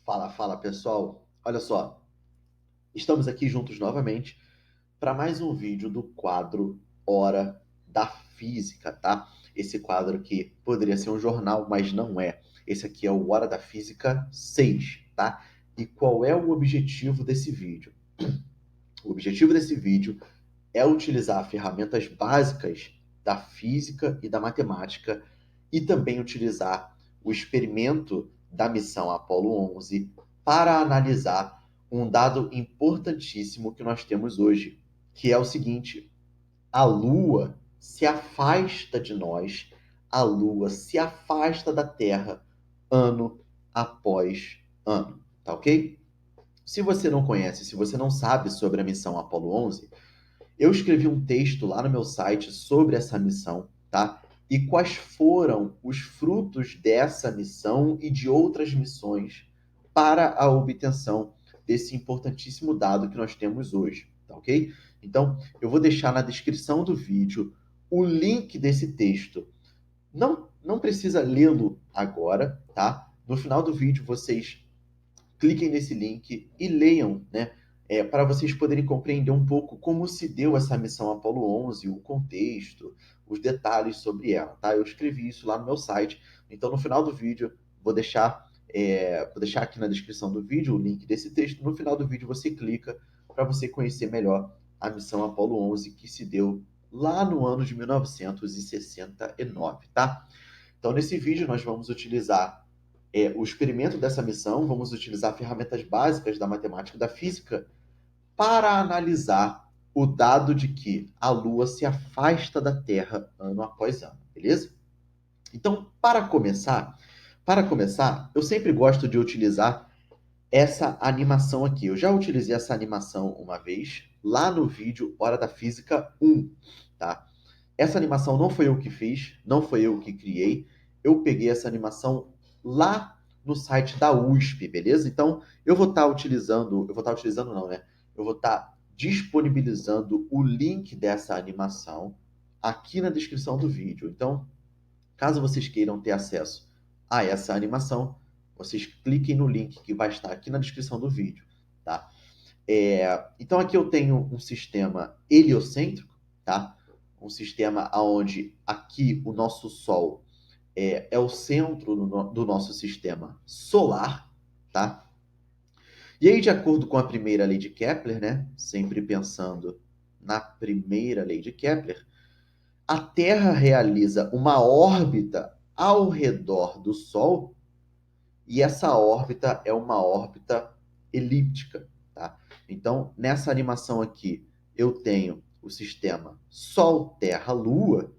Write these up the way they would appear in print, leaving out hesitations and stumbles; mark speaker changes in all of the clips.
Speaker 1: Fala, fala pessoal. Olha só, estamos aqui juntos novamente para mais um vídeo do quadro Hora da Física, tá? Esse quadro que poderia ser um jornal, mas não é. Esse aqui é o Hora da Física 6, tá? E qual é o objetivo desse vídeo? O objetivo desse vídeo é utilizar ferramentas básicas da física e da matemática e também utilizar o experimento da missão Apollo 11 para analisar um dado importantíssimo que nós temos hoje, que é o seguinte: a Lua se afasta de nós, a Lua se afasta da Terra ano após ano, tá ok? Se você não conhece, se você não sabe sobre a missão Apollo 11, eu escrevi um texto lá no meu site sobre essa missão, tá? E quais foram os frutos dessa missão e de outras missões para a obtenção desse importantíssimo dado que nós temos hoje, tá ok? Então, eu vou deixar na descrição do vídeo o link desse texto. Não precisa lê-lo agora, tá? No final do vídeo, vocês cliquem nesse link e leiam, né? Para vocês poderem compreender um pouco como se deu essa missão Apollo 11, o contexto, os detalhes sobre ela, tá? Eu escrevi isso lá no meu site, então no final do vídeo vou deixar aqui na descrição do vídeo o link desse texto. No final do vídeo você clica para você conhecer melhor a missão Apollo 11 que se deu lá no ano de 1969, tá? Então nesse vídeo nós vamos utilizar o experimento dessa missão, vamos utilizar ferramentas básicas da matemática e da física para analisar o dado de que a Lua se afasta da Terra ano após ano, beleza? Então, para começar, eu sempre gosto de utilizar essa animação aqui. Eu já utilizei essa animação uma vez lá no vídeo Hora da Física 1, tá? Essa animação não foi eu que fiz, não foi eu que criei. Eu peguei essa animação lá no site da USP, beleza? Então, eu vou estar utilizando não, né? Eu vou estar disponibilizando o link dessa animação aqui na descrição do vídeo. Então, caso vocês queiram ter acesso a essa animação, vocês cliquem no link que vai estar aqui na descrição do vídeo, tá? Então aqui eu tenho um sistema heliocêntrico, tá? Um sistema onde aqui o nosso Sol é o centro do nosso sistema solar, tá? E aí, de acordo com a primeira lei de Kepler, né? Sempre pensando na primeira lei de Kepler, a Terra realiza uma órbita ao redor do Sol e essa órbita é uma órbita elíptica, tá? Então, nessa animação aqui, eu tenho o sistema Sol, Terra, Lua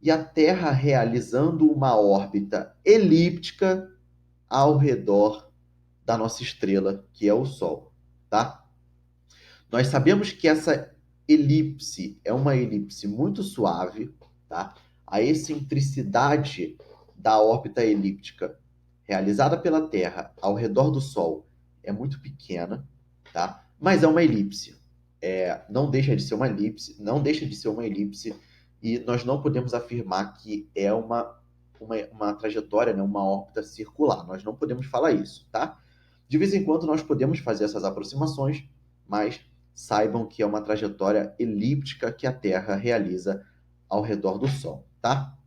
Speaker 1: e a Terra realizando uma órbita elíptica ao redor da nossa estrela, que é o Sol, tá? Nós sabemos que essa elipse é uma elipse muito suave, tá? A excentricidade da órbita elíptica realizada pela Terra ao redor do Sol é muito pequena, tá? Mas é uma elipse. Não deixa de ser uma elipse, não deixa de ser uma elipse, e nós não podemos afirmar que é uma trajetória, né, uma órbita circular. Nós não podemos falar isso, tá? De vez em quando nós podemos fazer essas aproximações, mas saibam que é uma trajetória elíptica que a Terra realiza ao redor do Sol, tá?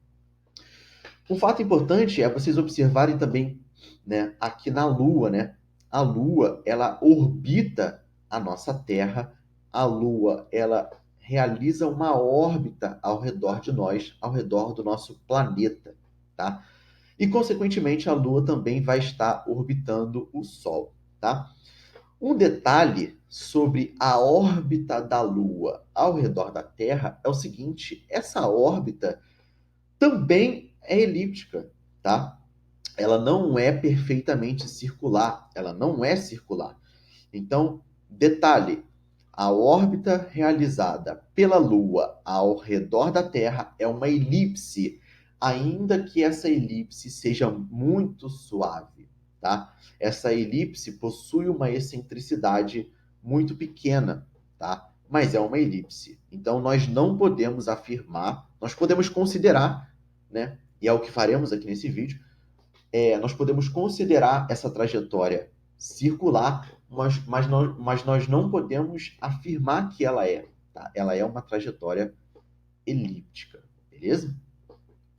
Speaker 1: Um fato importante é vocês observarem também, né, aqui na Lua, né? A Lua, ela orbita a nossa Terra. A Lua, ela realiza uma órbita ao redor de nós, ao redor do nosso planeta, tá? E, consequentemente, a Lua também vai estar orbitando o Sol, tá? Um detalhe sobre a órbita da Lua ao redor da Terra é o seguinte: essa órbita também é elíptica, tá? Ela não é perfeitamente circular, ela não é circular. Então, detalhe: a órbita realizada pela Lua ao redor da Terra é uma elipse, ainda que essa elipse seja muito suave, tá? Essa elipse possui uma excentricidade muito pequena, tá? Mas é uma elipse. Então nós não podemos afirmar, nós podemos considerar, né? E é o que faremos aqui nesse vídeo. Nós podemos considerar essa trajetória circular, mas nós não podemos afirmar que ela é, tá? Ela é uma trajetória elíptica, beleza?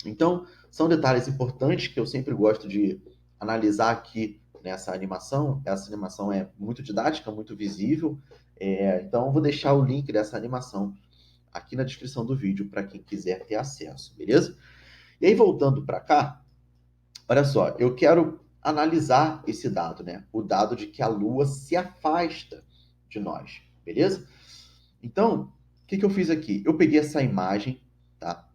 Speaker 1: Então, são detalhes importantes que eu sempre gosto de analisar aqui nessa animação. Essa animação é muito didática, muito visível. Então, eu vou deixar o link dessa animação aqui na descrição do vídeo para quem quiser ter acesso, beleza? E aí, voltando para cá, olha só, eu quero analisar esse dado, né? O dado de que a Lua se afasta de nós, beleza? Então, o que eu fiz aqui? Eu peguei essa imagem, tá?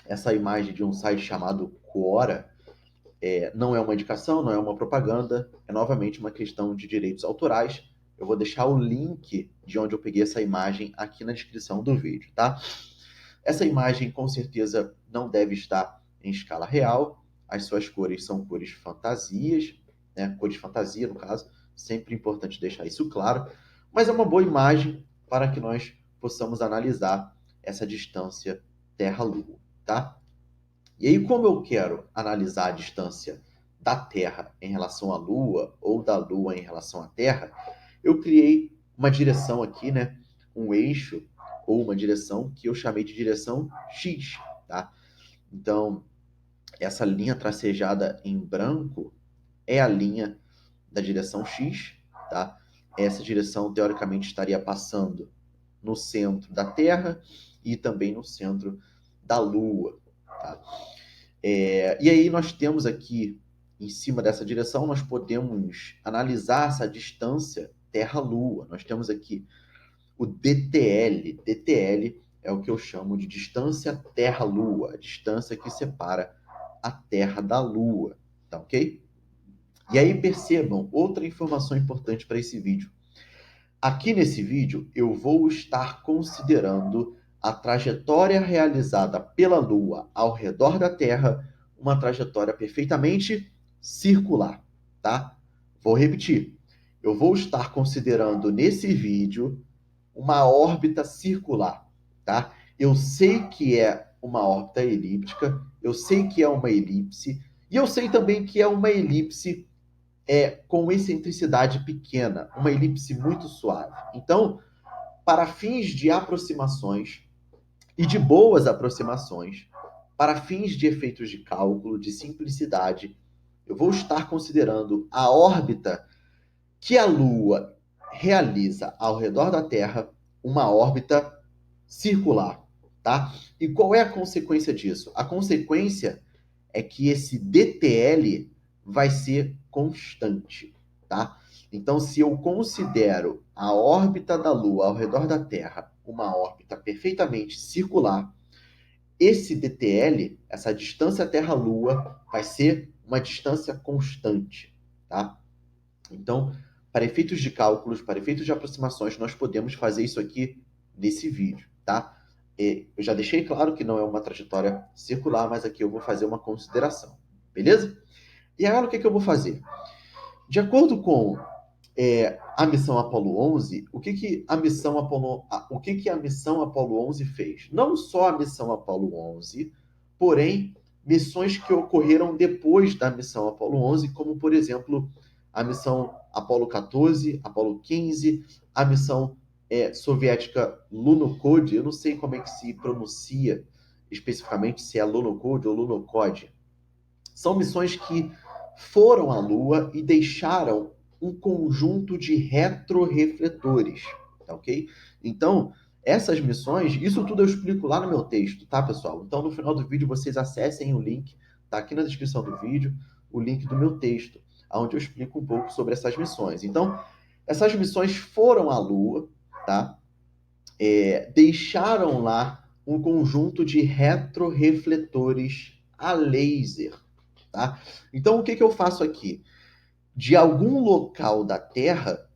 Speaker 1: Essa imagem de um site chamado Quora. Não é uma indicação, não é uma propaganda, é novamente uma questão de direitos autorais. Eu vou deixar o link de onde eu peguei essa imagem aqui na descrição do vídeo, tá? Essa imagem com certeza não deve estar em escala real. As suas cores são cores fantasias, né? Cores fantasia, no caso. Sempre importante deixar isso claro. Mas é uma boa imagem para que nós possamos analisar essa distância Terra-Lua, tá? E aí, como eu quero analisar a distância da Terra em relação à Lua ou da Lua em relação à Terra, eu criei uma direção aqui, né? Um eixo ou uma direção que eu chamei de direção X, tá? Então, essa linha tracejada em branco é a linha da direção X, tá? Essa direção, teoricamente, estaria passando no centro da Terra e também no centro da Lua, tá? E aí nós temos aqui, em cima dessa direção, nós podemos analisar essa distância Terra-Lua. Nós temos aqui o DTL. DTL é o que eu chamo de distância Terra-Lua, a distância que separa a Terra da Lua, tá ok? E aí percebam outra informação importante para esse vídeo. Aqui nesse vídeo eu vou estar considerando a trajetória realizada pela Lua ao redor da Terra, uma trajetória perfeitamente circular, tá? Vou repetir. Eu vou estar considerando nesse vídeo uma órbita circular, tá? Eu sei que é uma órbita elíptica, eu sei que é uma elipse, e eu sei também que é uma elipse com excentricidade pequena, uma elipse muito suave. Então, para fins de aproximações e de boas aproximações, para fins de efeitos de cálculo, de simplicidade, eu vou estar considerando a órbita que a Lua realiza ao redor da Terra, uma órbita circular, tá? E qual é a consequência disso? A consequência é que esse DTL vai ser constante, tá? Então, se eu considero a órbita da Lua ao redor da Terra uma órbita perfeitamente circular, esse DTL, essa distância Terra-Lua, vai ser uma distância constante, tá? Então, para efeitos de cálculos, para efeitos de aproximações, nós podemos fazer isso aqui nesse vídeo, tá? Eu já deixei claro que não é uma trajetória circular, mas aqui eu vou fazer uma consideração, beleza? E agora o que eu vou fazer? De acordo com a missão Apollo 11, o que a missão Apollo 11 fez? Não só a missão Apollo 11, porém missões que ocorreram depois da missão Apollo 11, como por exemplo a missão Apollo 14, Apollo 15, a missão soviética Lunokhod. Eu não sei como é que se pronuncia especificamente, se é Lunokhod ou Lunokhod. São missões que foram à Lua e deixaram um conjunto de retrorefletores, tá ok? Então, essas missões, isso tudo eu explico lá no meu texto, tá, pessoal? Então, no final do vídeo, vocês acessem o link, tá aqui na descrição do vídeo, o link do meu texto, onde eu explico um pouco sobre essas missões. Então, essas missões foram à Lua, tá? Deixaram lá um conjunto de retrorefletores a laser, tá? Então, o que eu faço aqui? De algum local da Terra,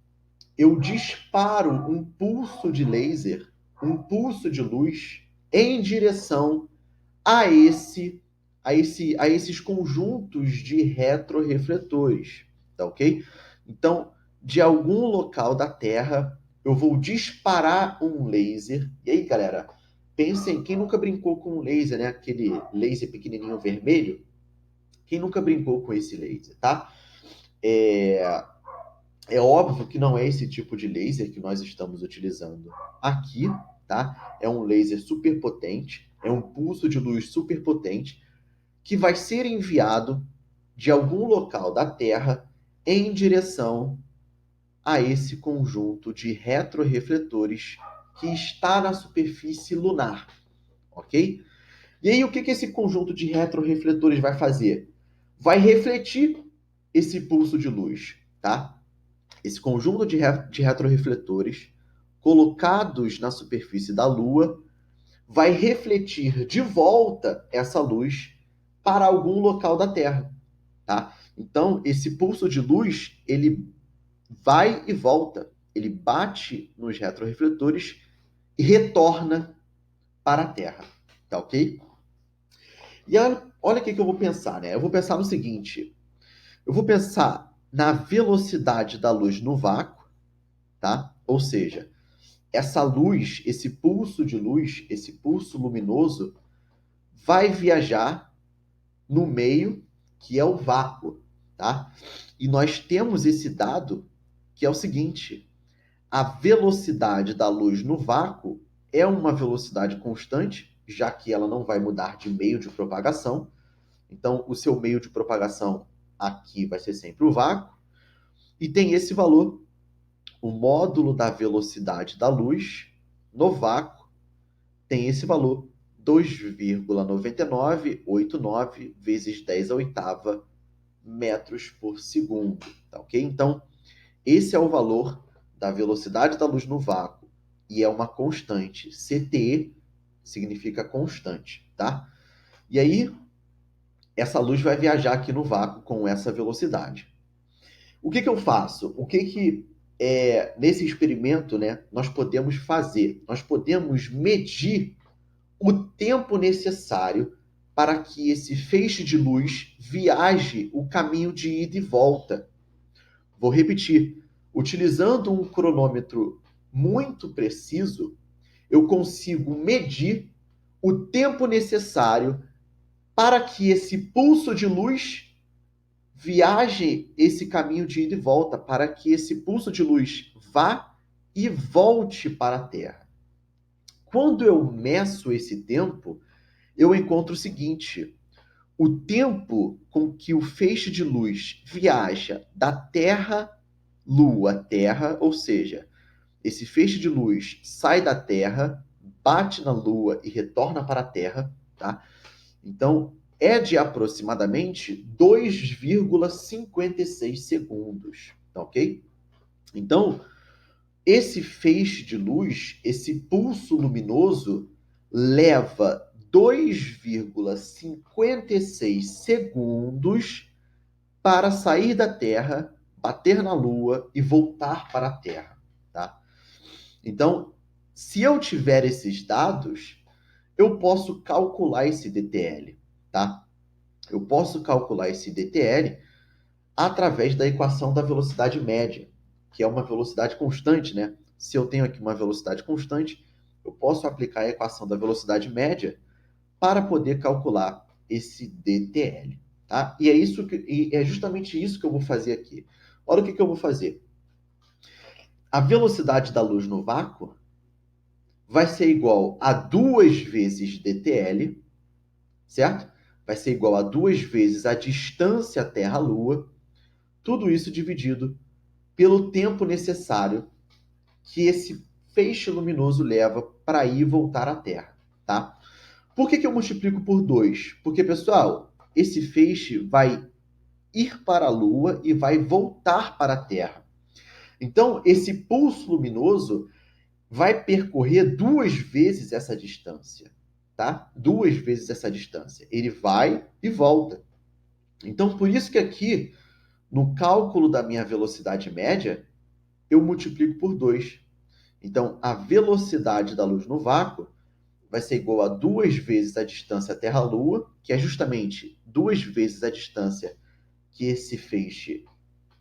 Speaker 1: eu disparo um pulso de laser, um pulso de luz, em direção a esses conjuntos de retrorefletores, tá ok? Então, de algum local da Terra, eu vou disparar um laser. E aí, galera, pensem, quem nunca brincou com um laser, né? Aquele laser pequenininho vermelho. Quem nunca brincou com esse laser, tá? É óbvio que não é esse tipo de laser que nós estamos utilizando aqui, tá? É um laser super potente, é um pulso de luz super potente que vai ser enviado de algum local da Terra em direção a esse conjunto de retrorefletores que está na superfície lunar, ok? E aí, o que esse conjunto de retrorefletores vai fazer? Vai refletir esse pulso de luz, tá? Esse conjunto de retrorefletores colocados na superfície da Lua vai refletir de volta essa luz para algum local da Terra, tá? Então, esse pulso de luz, ele vai e volta, ele bate nos retrorefletores e retorna para a Terra, tá ok? E olha o que eu vou pensar, né? Eu vou pensar no seguinte, eu vou pensar na velocidade da luz no vácuo, tá? Ou seja, essa luz, esse pulso de luz, esse pulso luminoso, vai viajar no meio que é o vácuo, tá? E nós temos esse dado que é o seguinte: a velocidade da luz no vácuo é uma velocidade constante, já que ela não vai mudar de meio de propagação. Então, o seu meio de propagação aqui vai ser sempre o vácuo. E tem esse valor, o módulo da velocidade da luz no vácuo tem esse valor, 2,9989 vezes 10 a oitava metros por segundo, tá ok? Então, esse é o valor da velocidade da luz no vácuo e é uma constante. CT significa constante, tá? E aí, essa luz vai viajar aqui no vácuo com essa velocidade. O que eu faço? Nesse experimento, né, nós podemos fazer? Nós podemos medir o tempo necessário para que esse feixe de luz viaje o caminho de ida e volta. Vou repetir. Utilizando um cronômetro muito preciso, eu consigo medir o tempo necessário para que esse pulso de luz viaje esse caminho de ida e volta, para que esse pulso de luz vá e volte para a Terra. Quando eu meço esse tempo, eu encontro o seguinte: o tempo com que o feixe de luz viaja da Terra, Lua, Terra, ou seja, esse feixe de luz sai da Terra, bate na Lua e retorna para a Terra, tá? Então, é de aproximadamente 2,56 segundos, tá ok? Então, esse feixe de luz, esse pulso luminoso, leva 2,56 segundos para sair da Terra, bater na Lua e voltar para a Terra, tá? Então, se eu tiver esses dados, eu posso calcular esse DTL, tá? Eu posso calcular esse DTL através da equação da velocidade média, que é uma velocidade constante, né? Se eu tenho aqui uma velocidade constante, eu posso aplicar a equação da velocidade média para poder calcular esse DTL, tá? E é justamente isso que eu vou fazer aqui. Olha o que eu vou fazer. A velocidade da luz no vácuo vai ser igual a 2 vezes DTL, certo? Vai ser igual a 2 vezes a distância Terra-Lua, tudo isso dividido pelo tempo necessário que esse feixe luminoso leva para ir e voltar à Terra, tá? Por que eu multiplico por 2? Porque, pessoal, esse feixe vai ir para a Lua e vai voltar para a Terra. Então, esse pulso luminoso vai percorrer 2 vezes essa distância, tá? 2 vezes essa distância. Ele vai e volta. Então, por isso que aqui, no cálculo da minha velocidade média, eu multiplico por 2. Então, a velocidade da luz no vácuo vai ser igual a 2 vezes a distância Terra-Lua, que é justamente 2 vezes a distância que esse feixe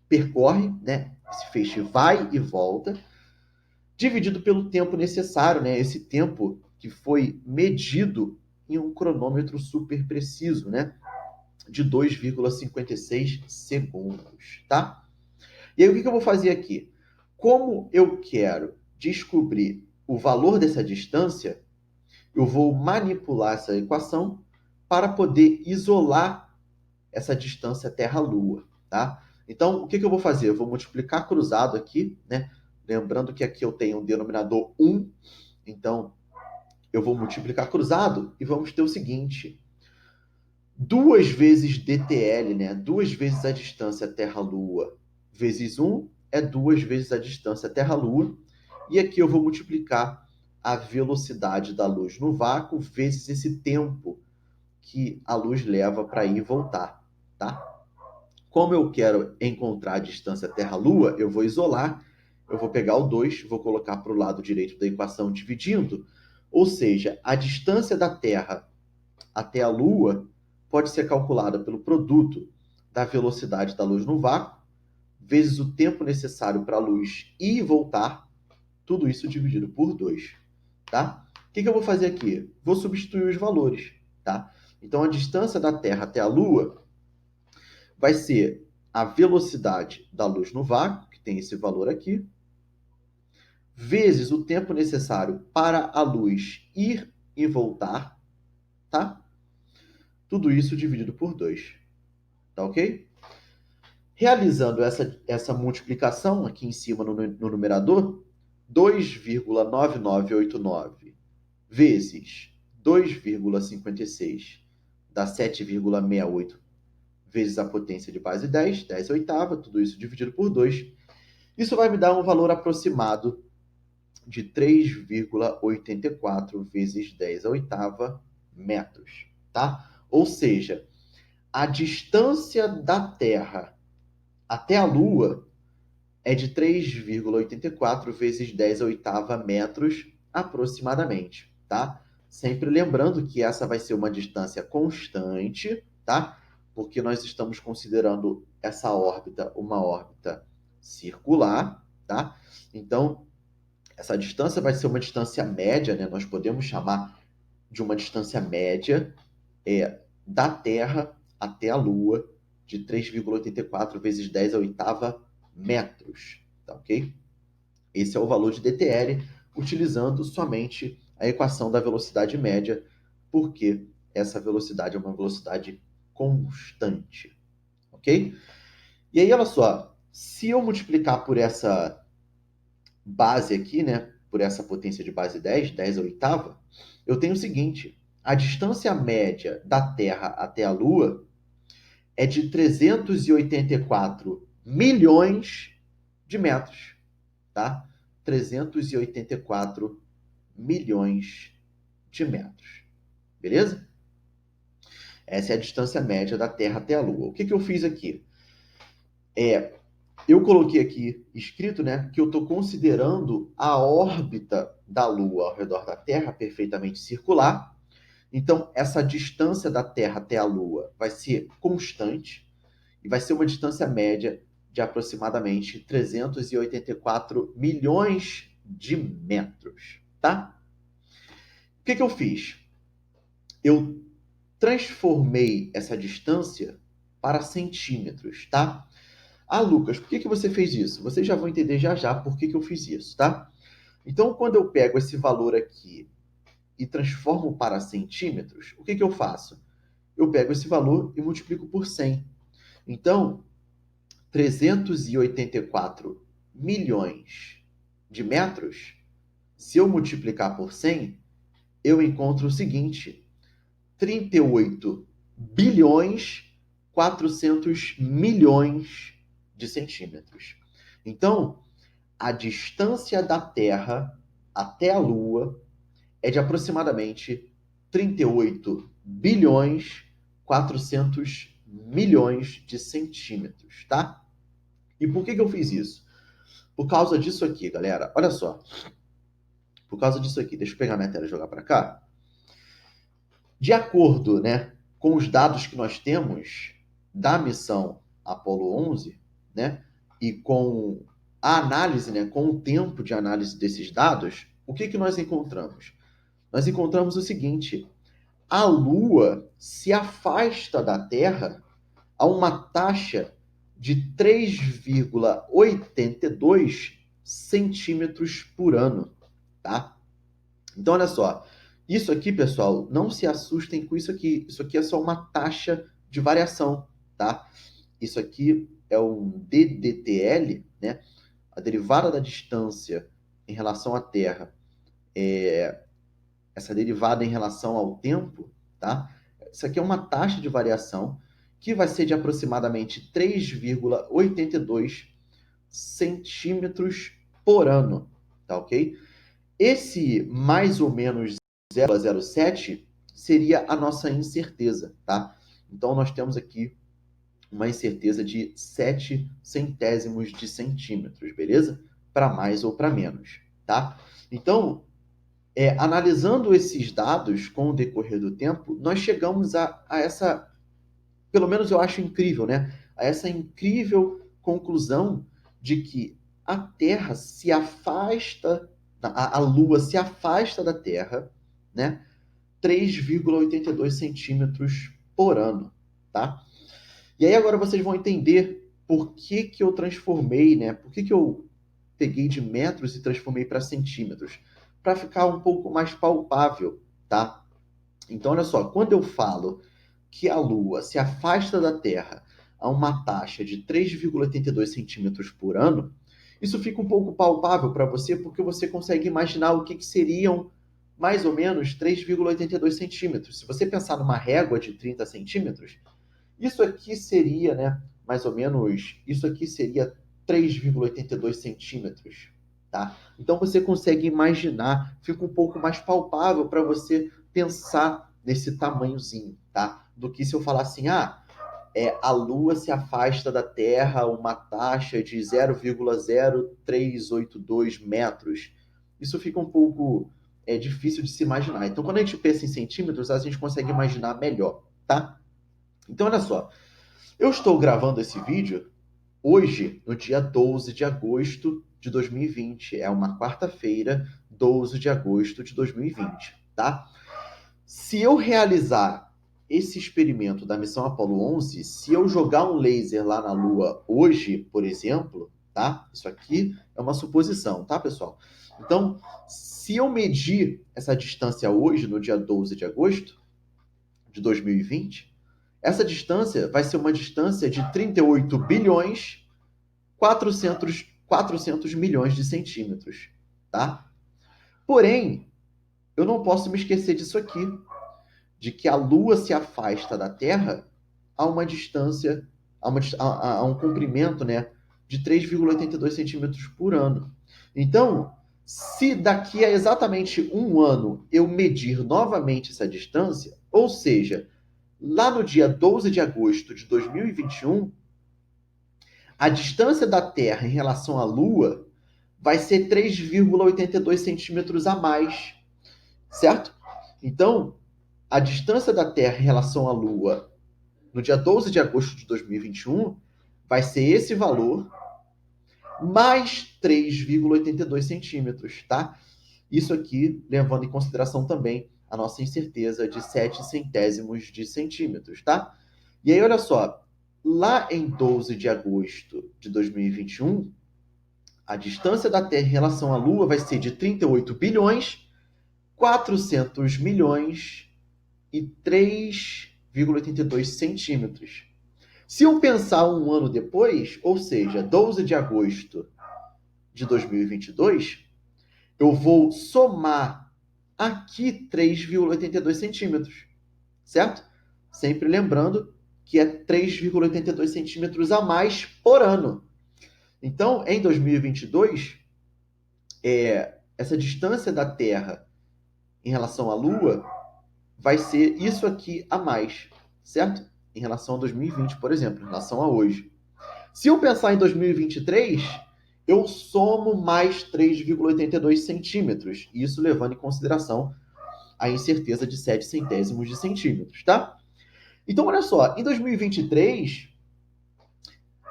Speaker 1: percorre, né? Esse feixe vai e volta, dividido pelo tempo necessário, né? Esse tempo que foi medido em um cronômetro super preciso, né? De 2,56 segundos, tá? E aí, o que eu vou fazer aqui? Como eu quero descobrir o valor dessa distância, eu vou manipular essa equação para poder isolar essa distância Terra-Lua, tá? Então, o que eu vou fazer? Eu vou multiplicar cruzado aqui, né? Lembrando que aqui eu tenho um denominador 1, então eu vou multiplicar cruzado e vamos ter o seguinte: 2 vezes DTL, né? 2 vezes a distância Terra-Lua, vezes 1 é 2 vezes a distância Terra-Lua. E aqui eu vou multiplicar a velocidade da luz no vácuo vezes esse tempo que a luz leva para ir e voltar, tá? Como eu quero encontrar a distância Terra-Lua, eu vou isolar, eu vou pegar o 2, vou colocar para o lado direito da equação dividindo, ou seja, a distância da Terra até a Lua pode ser calculada pelo produto da velocidade da luz no vácuo, vezes o tempo necessário para a luz ir e voltar, tudo isso dividido por 2, tá? O que eu vou fazer aqui? Vou substituir os valores, tá? Então, a distância da Terra até a Lua vai ser a velocidade da luz no vácuo, que tem esse valor aqui, vezes o tempo necessário para a luz ir e voltar, tá? Tudo isso dividido por 2, tá ok? Realizando essa multiplicação aqui em cima no numerador, 2,9989 vezes 2,56 dá 7,68 vezes a potência de base 10, 10 oitava, tudo isso dividido por 2. Isso vai me dar um valor aproximado de 3,84 vezes 10 a oitava metros, tá? Ou seja, a distância da Terra até a Lua é de 3,84 vezes 10 a oitava metros aproximadamente, tá? Sempre lembrando que essa vai ser uma distância constante, tá? Porque nós estamos considerando essa órbita uma órbita circular, tá? Então, essa distância vai ser uma distância média, né? Nós podemos chamar de uma distância média da Terra até a Lua, de 3,84 vezes 10 a oitava metros, tá ok? Esse é o valor de DTL, utilizando somente a equação da velocidade média, porque essa velocidade é uma velocidade constante, ok? E aí, olha só, se eu multiplicar por essa base aqui, né, por essa potência de base 10, 10 a oitava, eu tenho o seguinte: a distância média da Terra até a Lua é de 384 milhões de metros, tá? 384 milhões de metros, beleza? Essa é a distância média da Terra até a Lua. O que eu fiz aqui? Eu coloquei aqui escrito, né, que eu estou considerando a órbita da Lua ao redor da Terra perfeitamente circular. Então, essa distância da Terra até a Lua vai ser constante e vai ser uma distância média de aproximadamente 384 milhões de metros, tá? O que eu fiz? Eu transformei essa distância para centímetros, tá? Ah, Lucas, por que você fez isso? Vocês já vão entender já já por que eu fiz isso, tá? Então, quando eu pego esse valor aqui e transformo para centímetros, o que eu faço? Eu pego esse valor e multiplico por 100. Então, 384 milhões de metros, se eu multiplicar por 100, eu encontro o seguinte: 38 bilhões 400 milhões de centímetros. Então, a distância da Terra até a Lua é de aproximadamente 38 bilhões 400 milhões de centímetros, tá? E por que eu fiz isso? Por causa disso aqui, galera. Olha só. Por causa disso aqui. Deixa eu pegar minha tela e jogar para cá. De acordo, né, com os dados que nós temos da missão Apollo 11, né, e com a análise, né, com o tempo de análise desses dados, o que nós encontramos? Nós encontramos o seguinte: a Lua se afasta da Terra a uma taxa de 3,82 centímetros por ano, tá? Então, olha só, isso aqui, pessoal, não se assustem com isso aqui. Isso aqui é só uma taxa de variação, tá? Isso aqui é um DDTL, né? A derivada da distância em relação à Terra, essa derivada em relação ao tempo, tá? Isso aqui é uma taxa de variação que vai ser de aproximadamente 3,82 centímetros por ano, tá ok? Esse mais ou menos 0,07 seria a nossa incerteza, tá? Então, nós temos aqui uma incerteza de 7 centésimos de centímetros, beleza? Para mais ou para menos, tá? Então, analisando esses dados com o decorrer do tempo, nós chegamos a essa, pelo menos eu acho incrível, né? A essa incrível conclusão de que a Terra se afasta, a Lua se afasta da Terra, né? 3,82 centímetros por ano, tá? E aí agora vocês vão entender por que que eu transformei, né? Por que que eu peguei de metros e transformei para centímetros? Para ficar um pouco mais palpável, tá? Então, olha só, quando eu falo que a Lua se afasta da Terra a uma taxa de 3,82 centímetros por ano, isso fica um pouco palpável para você, porque você consegue imaginar o que, que seriam mais ou menos 3,82 centímetros. Se você pensar numa régua de 30 centímetros, isso aqui seria, né, mais ou menos, isso aqui seria 3,82 centímetros, tá? Então você consegue imaginar, fica um pouco mais palpável para você pensar nesse tamanhozinho, tá? Do que se eu falar assim, a Lua se afasta da Terra a uma taxa de 0,0382 metros. Isso fica um pouco difícil de se imaginar. Então, quando a gente pensa em centímetros, a gente consegue imaginar melhor, tá? Então, olha só, eu estou gravando esse vídeo hoje, no dia 12 de agosto de 2020. É uma quarta-feira, 12 de agosto de 2020, tá? Se eu realizar esse experimento da missão Apollo 11, se eu jogar um laser lá na Lua hoje, por exemplo, tá? Isso aqui é uma suposição, tá, pessoal? Então, se eu medir essa distância hoje, no dia 12 de agosto de 2020, essa distância vai ser uma distância de 38 bilhões 400 milhões de centímetros, tá? Porém, eu não posso me esquecer disso aqui, de que a Lua se afasta da Terra a uma distância, a um comprimento, né, de 3,82 centímetros por ano. Então, se daqui a exatamente um ano eu medir novamente essa distância, ou seja, lá no dia 12 de agosto de 2021, a distância da Terra em relação à Lua vai ser 3,82 centímetros a mais, certo? Então, a distância da Terra em relação à Lua no dia 12 de agosto de 2021 vai ser esse valor mais 3,82 centímetros, tá? Isso aqui levando em consideração também a nossa incerteza de 7 centésimos de centímetros, tá? E aí, olha só, lá em 12 de agosto de 2021, a distância da Terra em relação à Lua vai ser de 38 bilhões, 400 milhões e 3,82 centímetros. Se eu pensar um ano depois, ou seja, 12 de agosto de 2022, eu vou somar aqui 3,82 centímetros, certo? Sempre lembrando que é 3,82 centímetros a mais por ano. Então, em 2022, essa distância da Terra em relação à Lua vai ser isso aqui a mais, certo? Em relação a 2020, por exemplo, em relação a hoje. Se eu pensar em 2023, eu somo mais 3,82 centímetros, isso levando em consideração a incerteza de 7 centésimos de centímetros, tá? Então, olha só, em 2023,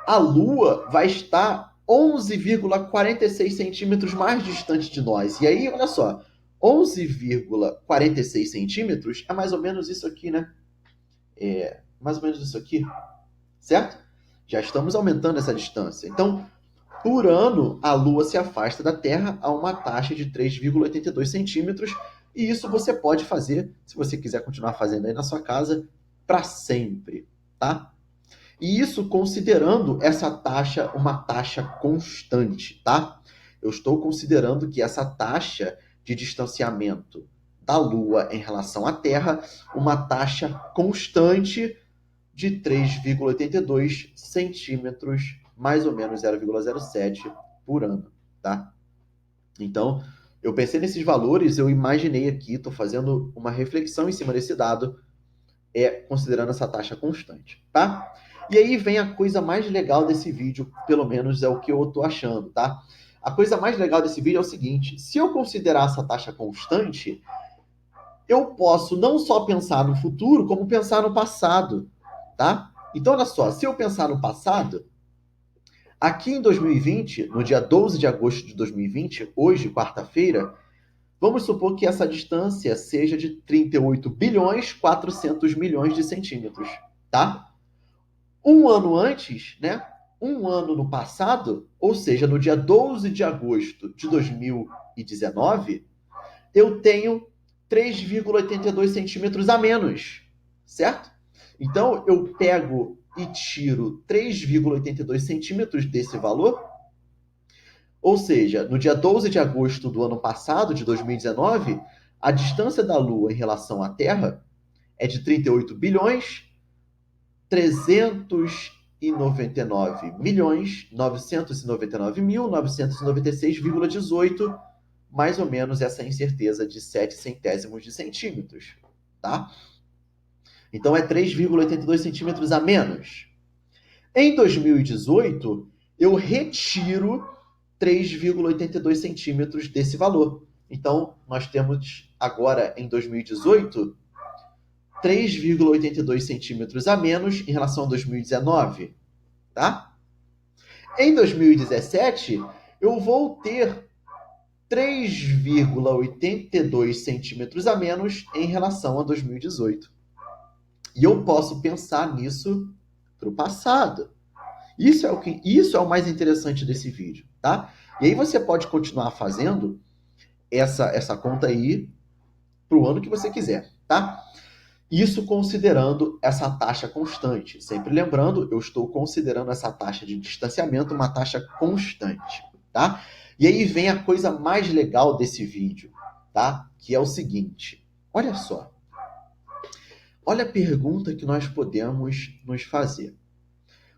Speaker 1: a Lua vai estar 11,46 centímetros mais distante de nós. E aí, olha só, 11,46 centímetros é mais ou menos isso aqui, né? Mais ou menos isso aqui, certo? Já estamos aumentando essa distância. Então, por ano, a Lua se afasta da Terra a uma taxa de 3,82 centímetros, e isso você pode fazer, se você quiser continuar fazendo aí na sua casa, para sempre, tá? E isso considerando essa taxa uma taxa constante, tá? Eu estou considerando que essa taxa de distanciamento da Lua em relação à Terra, uma taxa constante de 3,82 centímetros, mais ou menos 0,07 por ano, tá? Então, eu pensei nesses valores, eu imaginei aqui, estou fazendo uma reflexão em cima desse dado, considerando essa taxa constante, tá? E aí vem a coisa mais legal desse vídeo, pelo menos é o que eu estou achando, tá? A coisa mais legal desse vídeo é o seguinte: se eu considerar essa taxa constante, eu posso não só pensar no futuro, como pensar no passado, tá? Então, olha só, se eu pensar no passado, aqui em 2020, no dia 12 de agosto de 2020, hoje, quarta-feira, vamos supor que essa distância seja de 38 bilhões 400 milhões de centímetros, tá? Um ano antes, né? Um ano no passado, ou seja, no dia 12 de agosto de 2019, eu tenho 3,82 centímetros a menos, certo? Então, eu pego e tiro 3,82 centímetros desse valor, ou seja, no dia 12 de agosto do ano passado, de 2019, a distância da Lua em relação à Terra é de 38 bilhões 399 milhões 999 mil 996,18, mais ou menos essa incerteza de 7 centésimos de centímetros, tá? Então é 3,82 centímetros a menos. Em 2018, eu retiro 3,82 centímetros desse valor. Então, nós temos agora, em 2018, 3,82 centímetros a menos em relação a 2019, tá? Em 2017, eu vou ter 3,82 centímetros a menos em relação a 2018. E eu posso pensar nisso para o passado. Isso é o mais interessante desse vídeo, tá? E aí você pode continuar fazendo essa conta aí para o ano que você quiser, tá? Isso considerando essa taxa constante. Sempre lembrando, eu estou considerando essa taxa de distanciamento uma taxa constante, tá? E aí vem a coisa mais legal desse vídeo, tá? Que é o seguinte: olha só. Olha a pergunta que nós podemos nos fazer.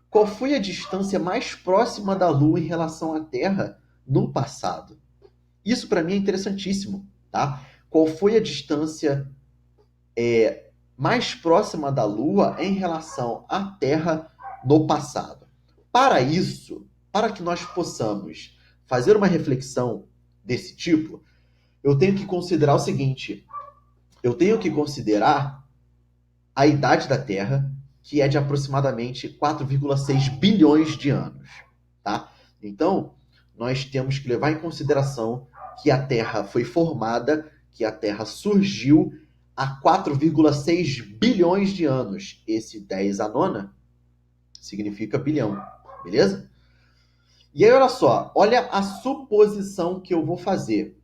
Speaker 1: Qual foi a distância mais próxima da Lua em relação à Terra no passado? Isso para mim é interessantíssimo, tá? Qual foi a distância mais próxima da Lua em relação à Terra no passado? Para isso, para que nós possamos fazer uma reflexão desse tipo, eu tenho que considerar o seguinte: eu tenho que considerar a idade da Terra, que é de aproximadamente 4,6 bilhões de anos, tá? Então, nós temos que levar em consideração que a Terra foi formada, que a Terra surgiu há 4,6 bilhões de anos. Esse 10 a nona significa bilhão, beleza? E aí, olha só, olha a suposição que eu vou fazer.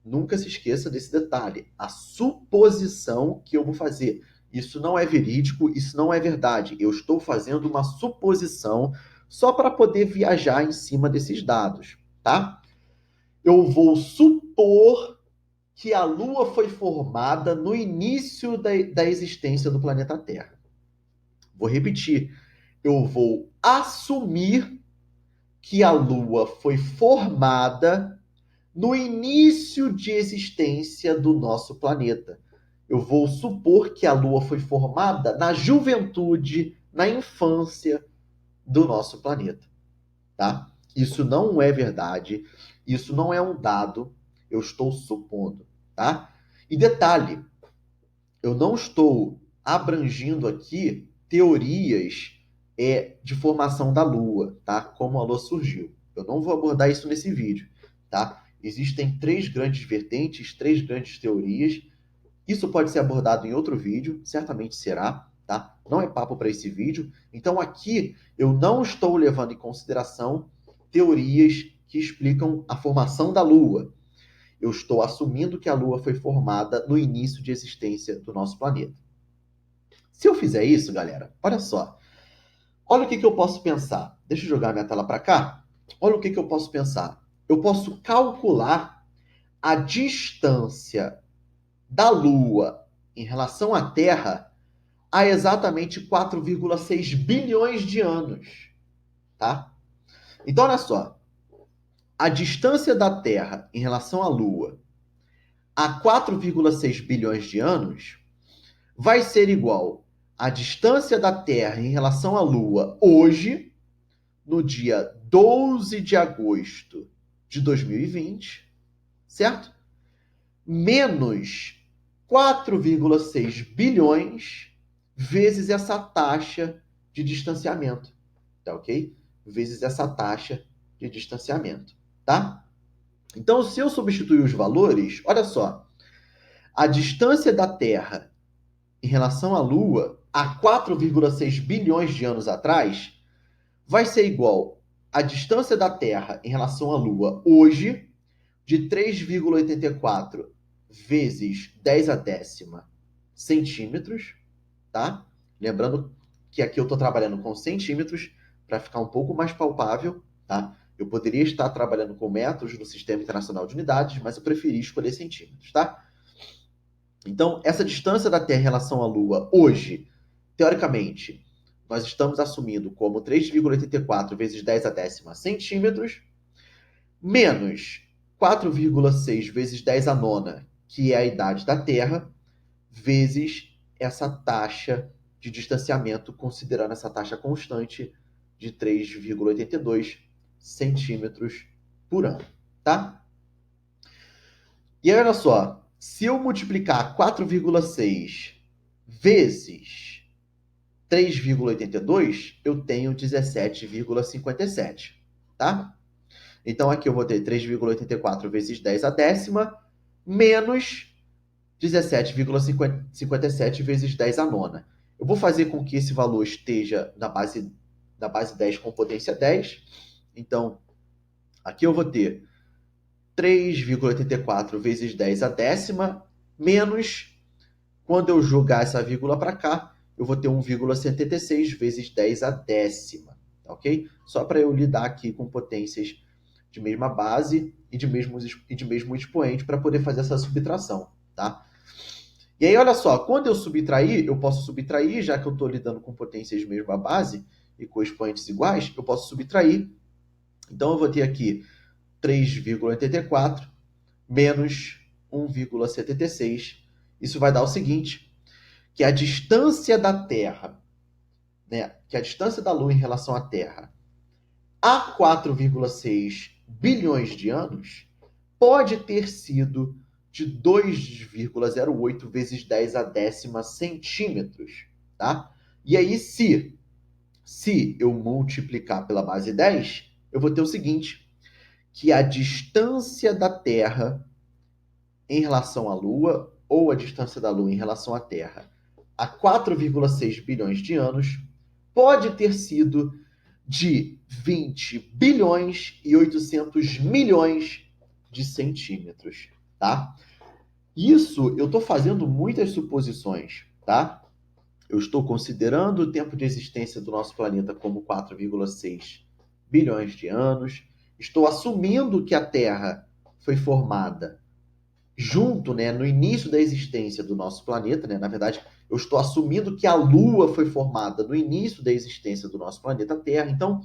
Speaker 1: Nunca se esqueça desse detalhe. A suposição que eu vou fazer. Isso não é verídico, isso não é verdade. Eu estou fazendo uma suposição só para poder viajar em cima desses dados, tá? Eu vou supor que a Lua foi formada no início da existência do planeta Terra. Vou repetir. Eu vou assumir que a Lua foi formada no início de existência do nosso planeta. Eu vou supor que a Lua foi formada na juventude, na infância do nosso planeta, tá? Isso não é verdade, isso não é um dado, eu estou supondo, tá? E detalhe, eu não estou abrangindo aqui teorias de formação da Lua, tá? Como a Lua surgiu. Eu não vou abordar isso nesse vídeo, tá? Existem 3 grandes vertentes, 3 grandes teorias. Isso pode ser abordado em outro vídeo, certamente será, tá? Não é papo para esse vídeo. Então aqui eu não estou levando em consideração teorias que explicam a formação da Lua. Eu estou assumindo que a Lua foi formada no início de existência do nosso planeta. Se eu fizer isso, galera, olha só. Olha o que eu posso pensar. Deixa eu jogar minha tela para cá. Olha o que eu posso pensar. Eu posso calcular a distância da Lua em relação à Terra há exatamente 4,6 bilhões de anos, tá? Então, olha só. A distância da Terra em relação à Lua há 4,6 bilhões de anos vai ser igual à distância da Terra em relação à Lua hoje, no dia 12 de agosto de 2020, certo? Menos 4,6 bilhões vezes essa taxa de distanciamento, tá ok? Vezes essa taxa de distanciamento, tá? Então, se eu substituir os valores, olha só, a distância da Terra em relação à Lua há 4,6 bilhões de anos atrás vai ser igual à distância da Terra em relação à Lua hoje, de 3,84 vezes 10 a décima centímetros, tá? Lembrando que aqui eu estou trabalhando com centímetros para ficar um pouco mais palpável, tá? Eu poderia estar trabalhando com metros no Sistema Internacional de Unidades, mas eu preferi escolher centímetros, tá? Então, essa distância da Terra em relação à Lua hoje, teoricamente, nós estamos assumindo como 3,84 vezes 10 a décima centímetros, menos 4,6 vezes 10 a nona, que é a idade da Terra, vezes essa taxa de distanciamento, considerando essa taxa constante de 3,82 centímetros por ano, tá? E aí, olha só, se eu multiplicar 4,6 vezes 3,82, eu tenho 17,57, tá? Então aqui eu vou ter 3,84 vezes 10 a décima, menos 17,57 vezes 10 a nona. Eu vou fazer com que esse valor esteja na base 10 com potência 10. Então, aqui eu vou ter 3,84 vezes 10 a décima, menos, quando eu jogar essa vírgula para cá, eu vou ter 1,76 vezes 10 a décima, tá ok? Só para eu lidar aqui com potências de mesma base e de mesmo expoente para poder fazer essa subtração, tá? E aí, olha só, quando eu subtrair, eu posso subtrair, já que eu estou lidando com potências de mesma base e com expoentes iguais, eu posso subtrair. Então, eu vou ter aqui 3,84 menos 1,76. Isso vai dar o seguinte, que a distância da Terra, né, que a distância da Lua em relação à Terra há 4,6 bilhões de anos pode ter sido de 2,08 vezes 10 a décima centímetros, tá? E aí, se eu multiplicar pela base 10, eu vou ter o seguinte, que a distância da Terra em relação à Lua, ou a distância da Lua em relação à Terra, há 4,6 bilhões de anos, pode ter sido de 20 bilhões e 800 milhões de centímetros, tá? Isso, eu estou fazendo muitas suposições, tá? Eu estou considerando o tempo de existência do nosso planeta como 4,6 bilhões de anos. Estou assumindo que a Terra foi formada junto, né, no início da existência do nosso planeta, né? Na verdade, eu estou assumindo que a Lua foi formada no início da existência do nosso planeta Terra. Então,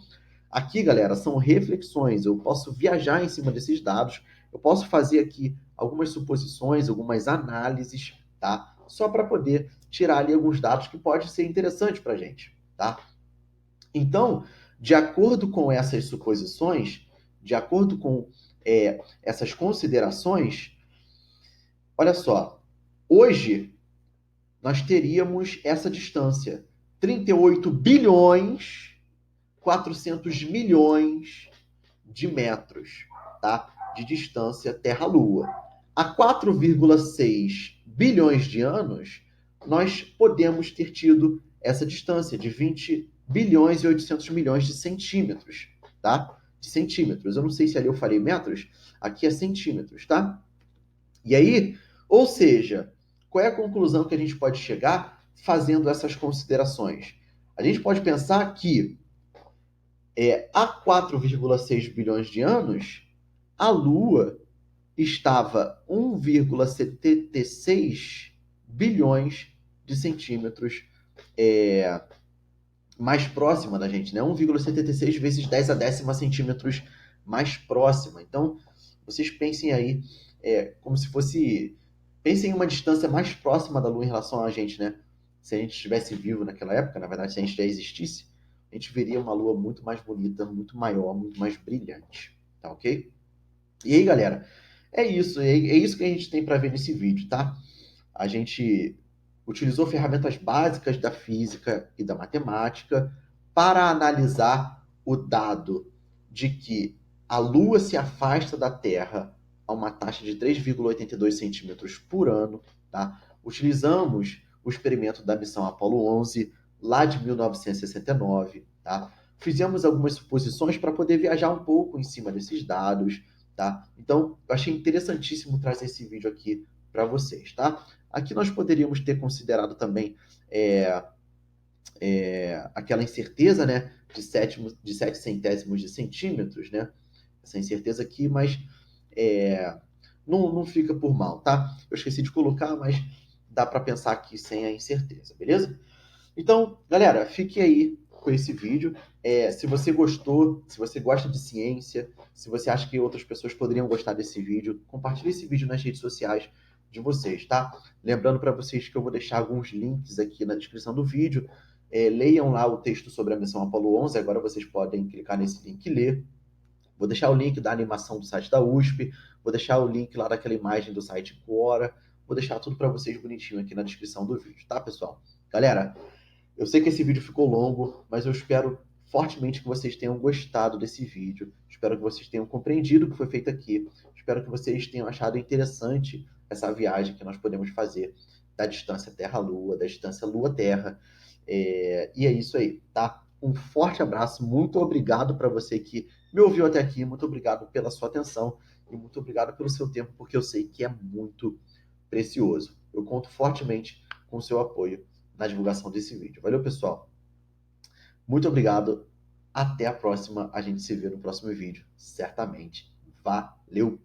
Speaker 1: aqui, galera, são reflexões. Eu posso viajar em cima desses dados, eu posso fazer aqui algumas suposições, algumas análises, tá? Só para poder tirar ali alguns dados que pode ser interessante para a gente, tá? Então, de acordo com essas suposições, de acordo com essas considerações, olha só, hoje nós teríamos essa distância, 38 bilhões 400 milhões de metros, tá? De distância Terra-Lua. Há 4,6 bilhões de anos, nós podemos ter tido essa distância de 20 bilhões e 800 milhões de centímetros, tá? De centímetros. Eu não sei se ali eu falei metros, aqui é centímetros, tá? E aí, ou seja, qual é a conclusão que a gente pode chegar fazendo essas considerações? A gente pode pensar que há 4,6 bilhões de anos, a Lua estava 1,76 bilhões de centímetros mais próxima da gente, né? 1,76 vezes 10 a décima centímetros mais próxima. Então, vocês pensem aí como se fosse... Pensem em uma distância mais próxima da Lua em relação a gente, né? Se a gente estivesse vivo naquela época, na verdade, se a gente já existisse, a gente veria uma Lua muito mais bonita, muito maior, muito mais brilhante, tá ok? E aí, galera, é isso. É isso que a gente tem para ver nesse vídeo, tá? A gente utilizou ferramentas básicas da física e da matemática para analisar o dado de que a Lua se afasta da Terra a uma taxa de 3,82 centímetros por ano. Tá? Utilizamos o experimento da missão Apollo 11, lá de 1969. Tá? Fizemos algumas suposições para poder viajar um pouco em cima desses dados. Tá? Então, eu achei interessantíssimo trazer esse vídeo aqui para vocês. Tá? Aqui nós poderíamos ter considerado também aquela incerteza, né, de 7 centésimos de centímetros, né? Essa incerteza aqui, mas não fica por mal, tá? Eu esqueci de colocar, mas dá para pensar aqui sem a incerteza, beleza? Então, galera, fique aí com esse vídeo. Se você gostou, se você gosta de ciência, se você acha que outras pessoas poderiam gostar desse vídeo, compartilhe esse vídeo nas redes sociais de vocês, tá? Lembrando para vocês que eu vou deixar alguns links aqui na descrição do vídeo. Leiam lá o texto sobre a missão Apollo 11. Agora vocês podem clicar nesse link e ler. Vou deixar o link da animação do site da USP. Vou deixar o link lá daquela imagem do site Quora. Vou deixar tudo para vocês bonitinho aqui na descrição do vídeo, tá, pessoal? Galera, eu sei que esse vídeo ficou longo, mas eu espero fortemente que vocês tenham gostado desse vídeo. Espero que vocês tenham compreendido o que foi feito aqui. Espero que vocês tenham achado interessante essa viagem que nós podemos fazer da distância Terra-Lua, da distância Lua-Terra. E é isso aí, tá? Um forte abraço, muito obrigado para você que me ouviu até aqui, muito obrigado pela sua atenção e muito obrigado pelo seu tempo, porque eu sei que é muito precioso. Eu conto fortemente com o seu apoio na divulgação desse vídeo. Valeu, pessoal? Muito obrigado. Até a próxima. A gente se vê no próximo vídeo, certamente. Valeu!